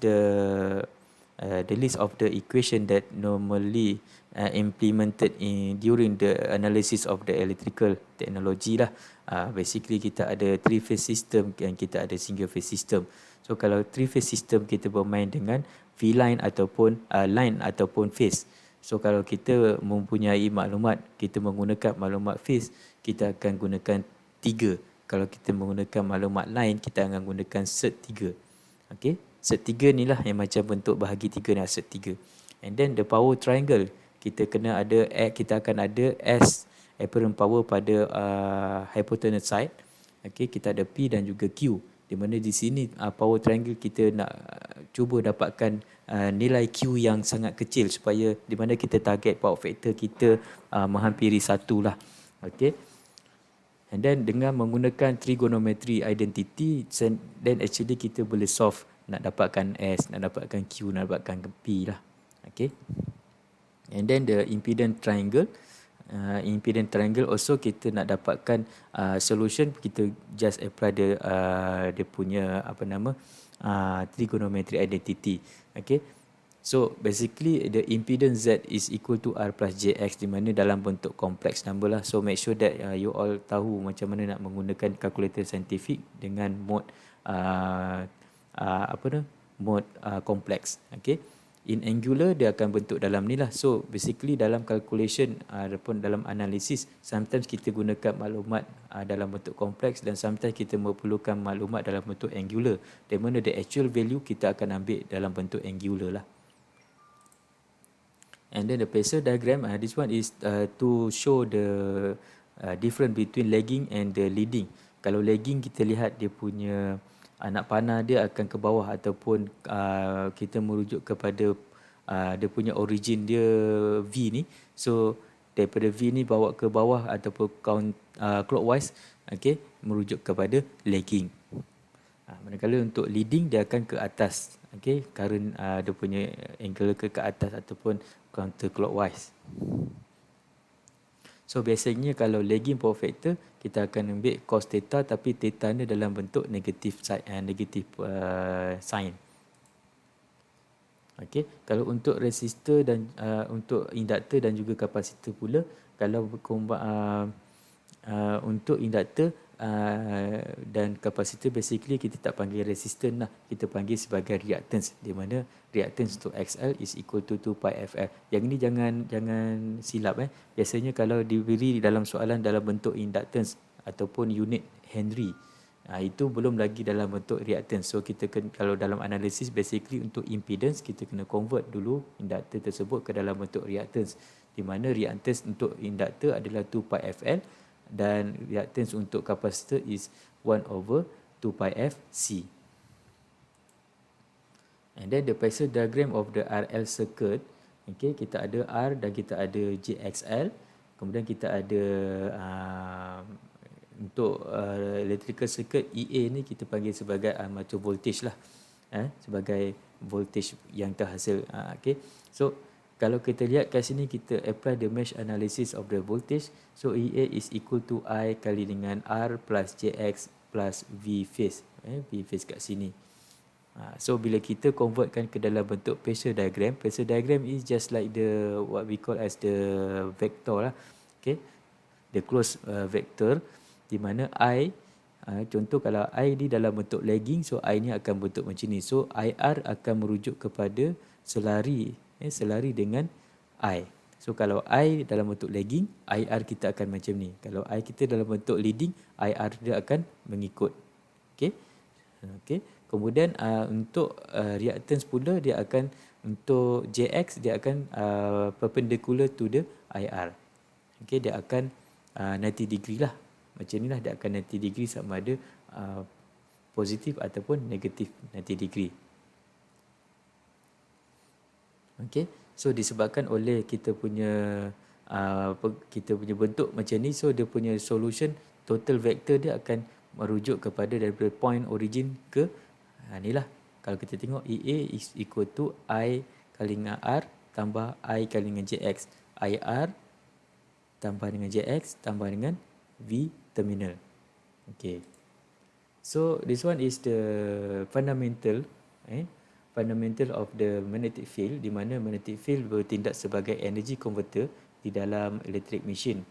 [SPEAKER 1] the list of the equation that normally implemented during the analysis of the electrical technology lah. Basically kita ada 3-phase system dan kita ada single phase system. So kalau 3-phase system kita bermain dengan V-line ataupun line ataupun phase. So kalau kita mempunyai maklumat, kita menggunakan maklumat phase, kita akan gunakan 3. Kalau kita menggunakan maklumat line, kita akan gunakan set 3. Okay, set 3 ni lah yang macam bentuk bahagi 3 ni, set 3. And then the power triangle, kita akan ada S apparent power pada hypotenuse side. Okay, kita ada P dan juga Q. Di mana di sini power triangle kita nak cuba dapatkan nilai Q yang sangat kecil, supaya di mana kita target power factor kita menghampiri 1 lah. Okay. And then dengan menggunakan trigonometry identity, then actually kita boleh solve nak dapatkan S, nak dapatkan Q, nak dapatkan P lah. Okay. And then the impedance triangle. Impedance triangle also kita nak dapatkan solution, kita just apply dia punya trigonometry identity. Okay. So basically the impedance Z is equal to R plus JX, di mana dalam bentuk complex number lah. So make sure that you all tahu macam mana nak menggunakan calculator scientific dengan mode mode complex. Okay. In angular dia akan bentuk dalam ni lah. So basically dalam calculation ataupun dalam analisis, sometimes kita gunakan maklumat dalam bentuk kompleks dan sometimes kita memerlukan maklumat dalam bentuk angular, di mana the actual value kita akan ambil dalam bentuk angular lah. And then the Pacers diagram, this one is to show the difference between lagging and the leading. Kalau lagging kita lihat dia punya anak panah dia akan ke bawah ataupun kita merujuk kepada dia punya origin dia V ni. So daripada V ni bawa ke bawah ataupun clockwise, okey, merujuk kepada lagging. Manakala untuk leading dia akan ke atas, okey, current dia punya angle ke atas ataupun counterclockwise. So biasanya kalau lagging power factor kita akan ambil cos theta, tapi theta ni dalam bentuk negative sign. Okey, kalau untuk resistor dan untuk induktor dan juga kapasitor pula, kalau untuk induktor dan kapasitor basically kita tak panggil resistance lah, kita panggil sebagai reactance, di mana reactance untuk XL is equal to 2 pi FL. Yang ini jangan silap Biasanya kalau diberi dalam soalan dalam bentuk inductance ataupun unit Henry, itu belum lagi dalam bentuk reactance. So kita kalau dalam analisis basically untuk impedance kita kena convert dulu induktor tersebut ke dalam bentuk reactance, di mana reactance untuk induktor adalah 2 pi FL dan reactance untuk kapasitor is 1 over 2 pi FC. And then the phasor diagram of the RL circuit, okay, kita ada R dan kita ada JXL. Kemudian kita ada untuk electrical circuit EA ni kita panggil sebagai armature voltage lah, sebagai voltage yang terhasil. Okay. So kalau kita lihat kat sini, kita apply the mesh analysis of the voltage. So EA is equal to I kali dengan R plus JX plus V phase. V phase kat sini. So bila kita convertkan ke dalam bentuk phasor diagram is just like the what we call as the vector lah. Okay. The closed vector, di mana I, contoh kalau I ni dalam bentuk lagging, so I ni akan bentuk macam ni. So IR akan merujuk kepada selari dengan I. So kalau I dalam bentuk lagging, IR kita akan macam ni. Kalau I kita dalam bentuk leading, IR dia akan mengikut. Okay. Okay. Kemudian untuk reactance pula dia akan, untuk JX dia akan perpendicular to the IR. Okay, dia akan 90 degree lah. Macam ni lah, dia akan 90 degree sama ada positif ataupun negatif 90 degree. Okay, so disebabkan oleh kita punya bentuk macam ni, so dia punya solution total vector dia akan merujuk kepada daripada point origin ke ni lah. Kalau kita tengok EA is equal to I kali dengan R tambah I kali dengan JX. IR tambah dengan JX tambah dengan V terminal. Okay. So this one is the fundamental of the magnetic field, di mana magnetic field bertindak sebagai energy converter di dalam electric machine.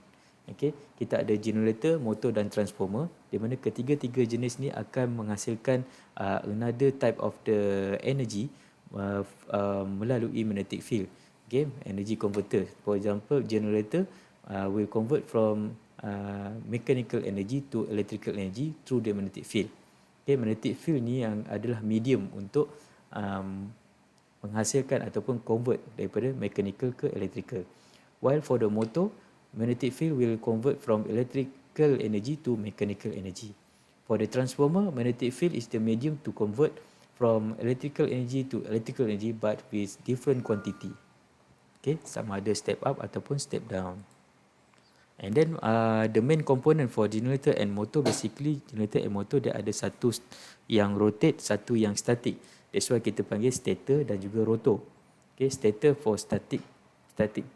[SPEAKER 1] Okay, kita ada generator, motor dan transformer, di mana ketiga-tiga jenis ni akan menghasilkan another type of the energy melalui magnetic field. Okay, energy converter. For example, generator will convert from mechanical energy to electrical energy through the magnetic field. Okay, magnetic field ni yang adalah medium untuk menghasilkan ataupun convert daripada mechanical ke electrical. While for the motor, magnetic field will convert from electrical energy to mechanical energy. For the transformer, magnetic field is the medium to convert from electrical energy to electrical energy, but with different quantity. Okay, sama ada step up ataupun step down. And then the main component for generator and motor, basically generator and motor dia ada satu yang rotate, satu yang static. That's why kita panggil stator dan juga rotor. Okay, stator for static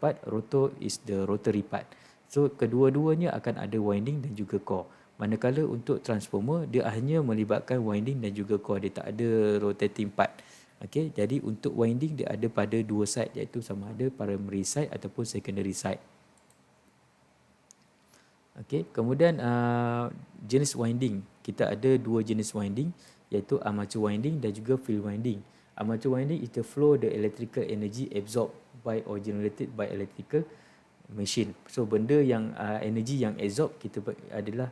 [SPEAKER 1] part, rotor is the rotary part. So kedua-duanya akan ada winding dan juga core. Manakala untuk transformer dia hanya melibatkan winding dan juga core, dia tak ada rotating part. Okay, jadi untuk winding dia ada pada dua side, iaitu sama ada primary side ataupun secondary side. Okay, kemudian jenis winding, kita ada dua jenis winding, iaitu armature winding dan juga field winding. Armature winding is the flow the electrical energy absorbed by or generated by electrical machine. So benda yang energy yang absorb kita adalah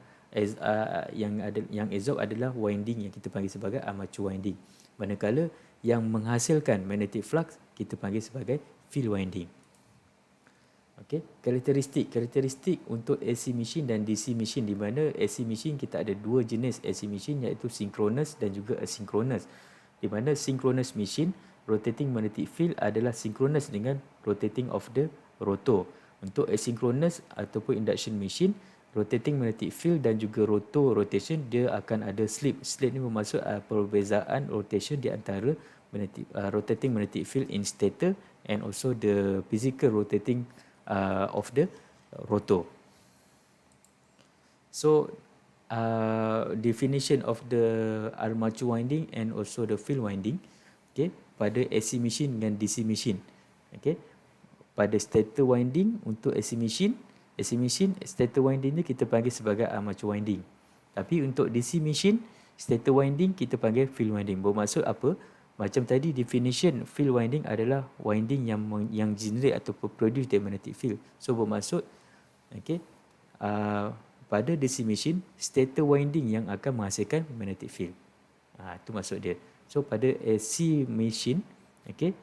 [SPEAKER 1] yang absorb adalah winding yang kita panggil sebagai armature winding. Manakala yang menghasilkan magnetic flux kita panggil sebagai field winding. Okey, karakteristik untuk AC machine dan DC machine, di mana AC machine kita ada dua jenis AC machine, iaitu synchronous dan juga asynchronous. Di mana synchronous machine rotating magnetic field adalah synchronous dengan rotating of the rotor. Untuk asynchronous ataupun induction machine, rotating magnetic field dan juga rotor rotation dia akan ada slip. Slip ni bermaksud perbezaan rotation di antara rotating magnetic field in stator and also the physical rotating of the rotor. So definition of the armature winding and also the field winding, okay, pada AC machine dengan DC machine. Okay, pada stator winding untuk AC machine stator winding ni kita panggil sebagai armature winding. Tapi untuk DC machine, stator winding kita panggil field winding. Bermaksud apa? Macam tadi definition, field winding adalah winding yang generate atau produce the magnetic field. So bermaksud, okay, pada DC machine, stator winding yang akan menghasilkan magnetic field. Itu maksud dia. So pada AC machine, okay,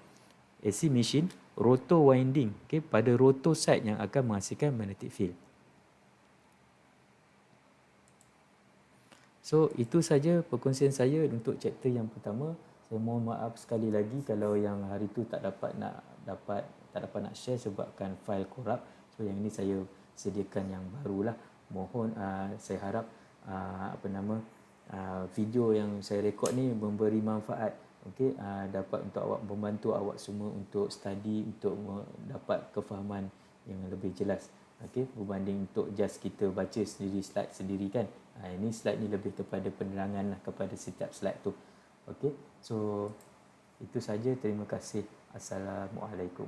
[SPEAKER 1] AC machine, rotor winding, okay, pada rotor side yang akan menghasilkan magnetic field. So itu saja perkongsian saya untuk chapter yang pertama. Saya mohon maaf sekali lagi kalau yang hari tu tak dapat nak share sebabkan file korup. So yang ini saya sediakan yang barulah. Mohon saya harap video yang saya rekod ni memberi manfaat, okey, dapat untuk awak, membantu awak semua untuk study, untuk dapat kefahaman yang lebih jelas, okey, berbanding untuk just kita baca sendiri slide sendiri kan. Ini slide ni lebih kepada penerangan lah kepada setiap slide tu. Okey, so itu saja. Terima kasih. Assalamualaikum.